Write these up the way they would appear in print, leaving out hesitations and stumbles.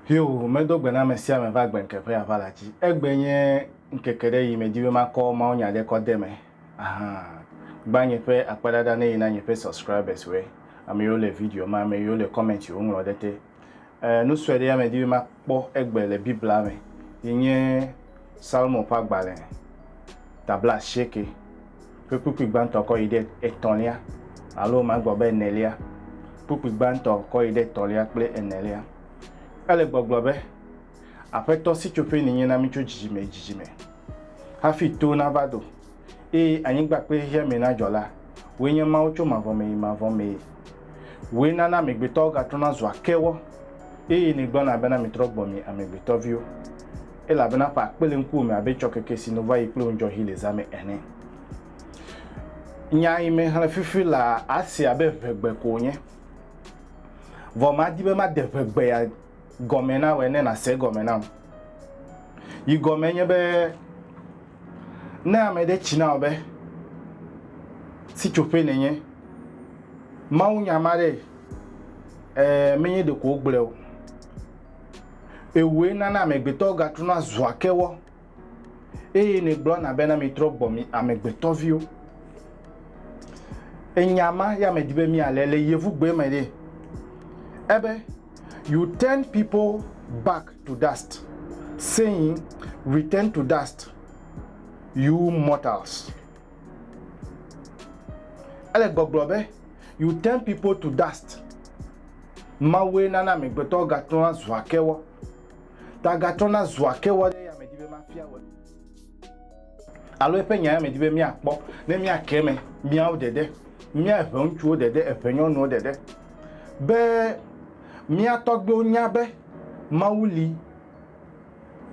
Yo, me do gbena me sia me va gben kefe ya valaji. Egbenye nkekere yi me diwe mako ma onya de ko deme. Aha. Gbanye fe akpadada ne ina nye fe subscribers we. Ame yo le video ma me yo le comment yo ngro dete. No swede ya me diwe makpo egbe le bibla me. Yenye Salmo pagbale. Tabla sheke. Pe pupi gbanto ko ide etonia. Alo ma gbo be nelia. Pupi gbanto ko ide tolia ple enelia. Ale gbogbobe afeto si chope ni yin na mi cho jijime ha fi to na vado anyi gba pe he me na jola we yin ma ocho ma vo me we na me gbe to ga to na zo akewo ni gbo na be na mi trogbo mi amegbe to view la be na pa pele nku mi abe cho keke si no va iple onjo hile zame ene nya ime ha fifi la asi abe vegbe ko yin vo ma di be ma de vegbe ya gomena wene na se gomena yi gomenye be na amede china obe si chope nenye ma unya mare menye de ko gble o ewe na amegbeto ga tuna zwakewo ne gbo na be na mi trogbo mi amegbeto vio enyama ya medibe mi alele yevu gbe mede ebe you turn people back to dust, saying, return to dust, you mortals. Ale gbogbobe, you turn people to dust. Mawe nana me gbeto gatona zwakewo. Ta gatona zwakewo de ya medibe mafia we. Alo epe nya ya medibe mi akpo, ne mi akeme, mi awdede, mi avonchu dede, efenyo no dede. Be mi atogbe onyabe mauli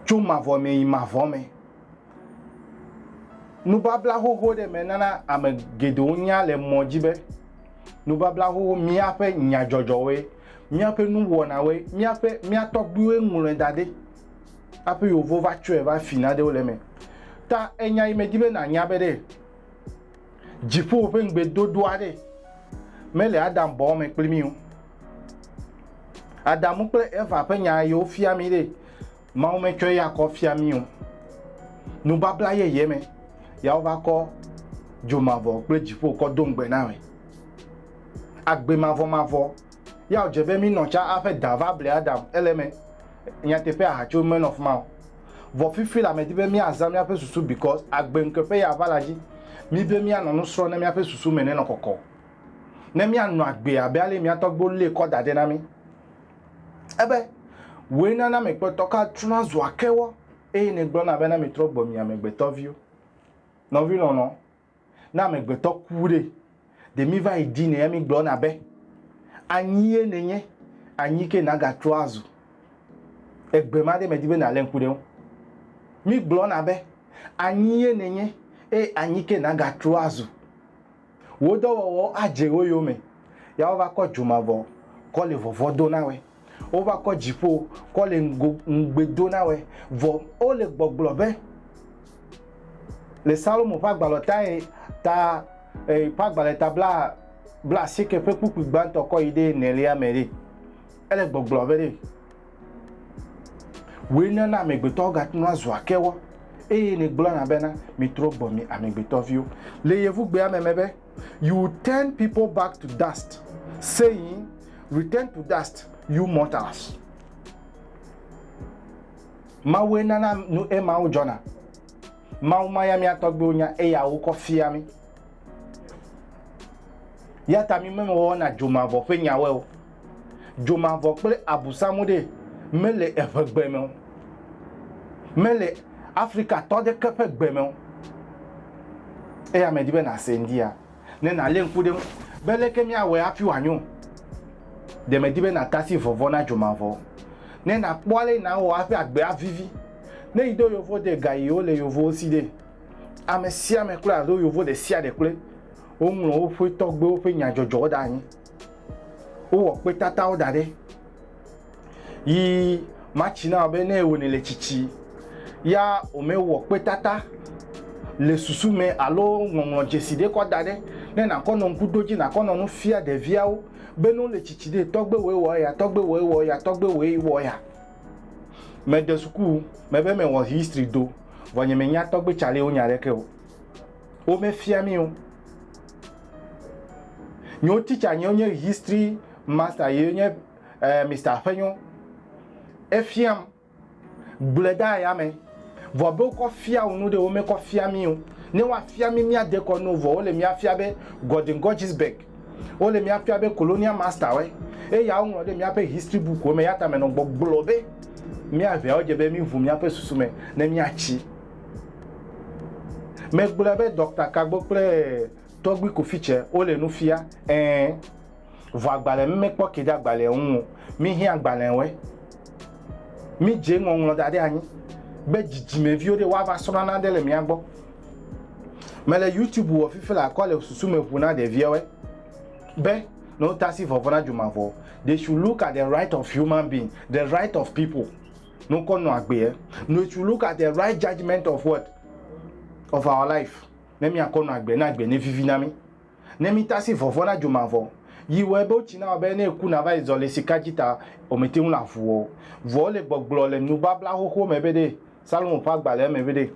chuma vome ma vome nu babla ho de menana amegede onya le mojibe nu babla ho mi ape nya jojowe mi ape nu wona we mi ape mi atogbe enure dade ape yo vo va tue va finade o le me ta enya imedibe na nyabe de jipo pe ngbe dodo ade mele adam bo me plimi o Adamu ple Eva penya yo fiami de ma o me twa ya ko fiami o nu babla ye me ya o ba ko jomavo ple jipo ko dongbe na we agbe mavo ya o jebe mi no cha afa davable Adam eleme nya te pe ahacho men of ma vo fifi la me dibe mi azam ya pe susu because agbe nkepe ya valaji mi be mi anonu sro na mi ape susu mene no kokko na mi anu agbe abe ale mi atogbo le ko dade na mi ebe we na me kpeto ka tuna zo akewo ne gbo na be na me trogbo mi amegbeto view no vi no na amegbeto kure de mi va idi ne mi gbo na be anyi nenye anyi ke na ga troazu egbe ma de me dibe na len kure mi gbo na be anyi nenye anyi ke na ga troazu wo do wo aje wo yo me ya o va ko jumavo ko le vovodo na we over ko jipo ko le ngbedo na we vo o le gbogbobe le Salomo pagbalo ta pagbale tabla bla sike pe pupu gbanto ko ide nelia mere ele gbogbobe de we na megbeto ga tunu azu akewo ne gbo na bena mi trogbo mi amegbeto view le yevu gbe amemebe you turn people back to dust, saying return to dust, you mortals. Mawe nana nu ma ujona. Mauma mi atogbe onya ya wo kofia mi. Ya tami memo wona jomavo fe nyawe o. Jomavo ple abusamude mele efegbe me. Mele Africa to de kepe gbe me. Me dibe na sendia. Ne na lenkude bele ke mi awe afi wanyo. De me dibe na tasi vovo na jomavo ne na kpole na wo afi agbe avivi ne ido yovo de gayo le yovo si de amesia me kula do yovo de sia de kule o nlo o fe togbe o fe nya jojo da yin o wo pe tata o dade yi machi na be na ewo ni le chichi ya o me wo pe tata le susu me alo ngongo jeside ko dade ne na kono nkudoji na kono no fia de viao beno le chichide togbe we wo ya togbe we wo ya togbe we wo ya me de suku me be me wɔ history do vɔnye me nya tɔgbe chale o nya leke o me fia mi o nyo teacher nyo nye history master ye nye Mr. Fenyo e fiam bleda ya me vo be ko fia unu de o me ko fia mi o ne wa fia mi mi ade ko no vo o le mi afia be Gordon Gorgisberg o le mi afia be colonial master we e ya unu de mi ape history book o me yata me no gbogbo be mi ave o je be mi vu mi ape susu me na mi achi me gbolo be Dr. Kagbo pre togbi ko fiche o le nu fia vo agbale me po kede agbale hun mi hin agbale we mi je ngon dade anyi be jijime vi o de wa ba so na de le mi agbo me le YouTube wo fifi la ko le susu me vu na de vie we be no tasi for vona jumavo they should look at the right of human being, the right of people. No kono agbe no should look at the right judgment of what of our life. Nemi akono agbe na agbe ne vivi na mi nemi tasi for vona jumavo yiwe bo china obe na eku na ba izole sikajita omete un la fuo vo le gbogbo le nu babla hoho mebede Salomon pa gbale mebede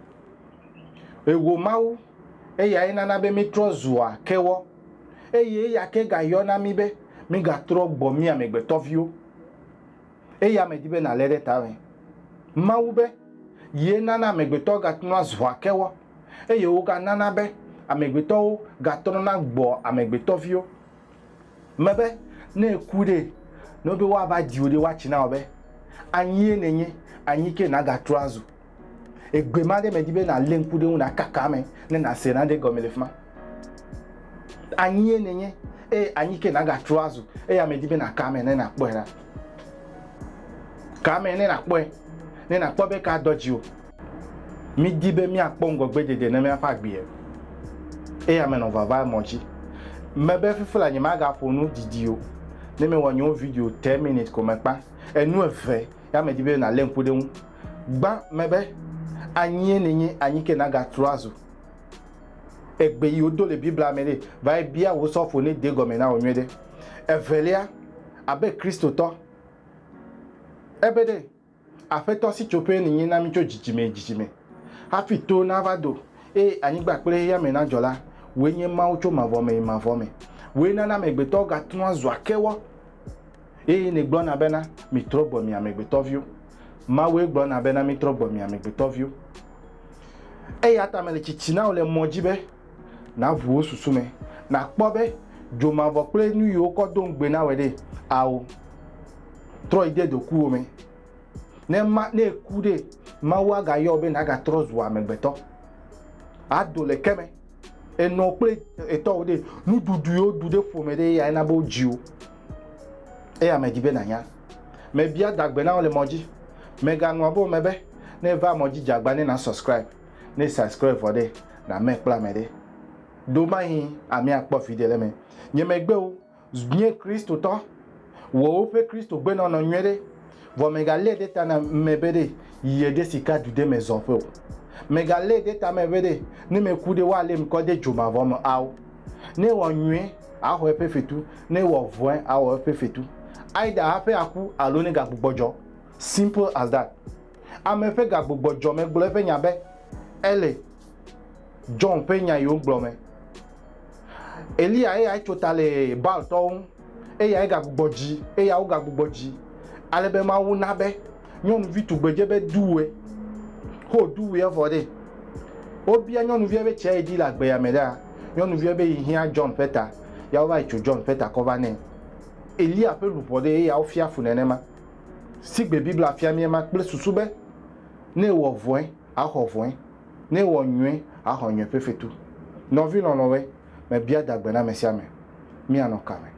ewo mawu eya ina na be mitro zua kewo eye ya ke ga yo na mi be mi ga tro gbo mi amegbe tovio eya me dibe na lede tawe mawu be ye na na amegbe to ga tno zua kewo eye o ga nana be amegbe to ga tro na gbo amegbe tovio mebe na ekude no be wa ba di ode wa china obe anyi enenye anyi ke na ga trazu egbe ma de me dibe na lenkude una kaka me na se na de gomelefma anyi enenye anyi ke na ga trazu ya me dibe na kame na kpoera kame na kpoe na kpobe ka doji o mi dibe mi akpongo gbedede na me afa gbe ya me no vava mochi mebe fifula nyima ga fonu didio ne me wonyo video 10 minutes ko mepa enu efe ya me dibe na lenkude hu gba mebe anyi enenye anyi ke na ga trazu egbe yi odo le bibla mele vai bia wo sofo ne de gomena onwede evelia abe Kristo to ebede afeto si chope ni na mi cho jijime afito na vado anyi gba pere ya me na jola we nye ma ucho ma vome we na megbe to ga tun azu akewo ne gbo na bena mi trobo mi amegbe to view ma we gbo na bena mi trobo mi amegbe to view ya ta mele chichina ole mojibe na vuo susume na kpobe joma vo pele nu yo ko don gbe na wede awo tro ide do ku o me ne ma ne kude ma wa ga yo be na ga trozu amegbe to adole keme eno pele eto ode nu dudu yo dude fo me de ya na bo jiu ya me dibe na nya me bia dagbe na ole moji me ga nu abo mebe ne va moji jagba ne na subscribe for de na me kpla me de do mai ami akpo fidele me nye megbe o nye Kristo to wo pe Kristo gbe na no nwere vo me ga le de ta na mebede ye de sika du de me zonfe o me ga le de ta mebede ni me ku de wa le mko de joma vo mo aw ne wo nwe aho epe fetu ne wo voin aho epe fetu aida ape aku alo ni ga gbogbojo simple as that amefe ga gbogbojo me gbo efe nya be ele John penya yo gblome Elia ai chotale bal ton ya ga gbogboji ya o ga gbogboji alebe ma wu na be nyonu vi tugbeje be duwe ho duwe for de obi anyonu vi be che edi la gbe ya meda nyonu vi be hia John Peter ya o ba cho John Peter cover ne Elia pe lupode ya o fia funenema sigbe bibla fia mi ma ple susube ne wo voin a ho voin ne wo nwe a ho nwe pefetu no vi no we me bia dagbe na mesiame mi anokame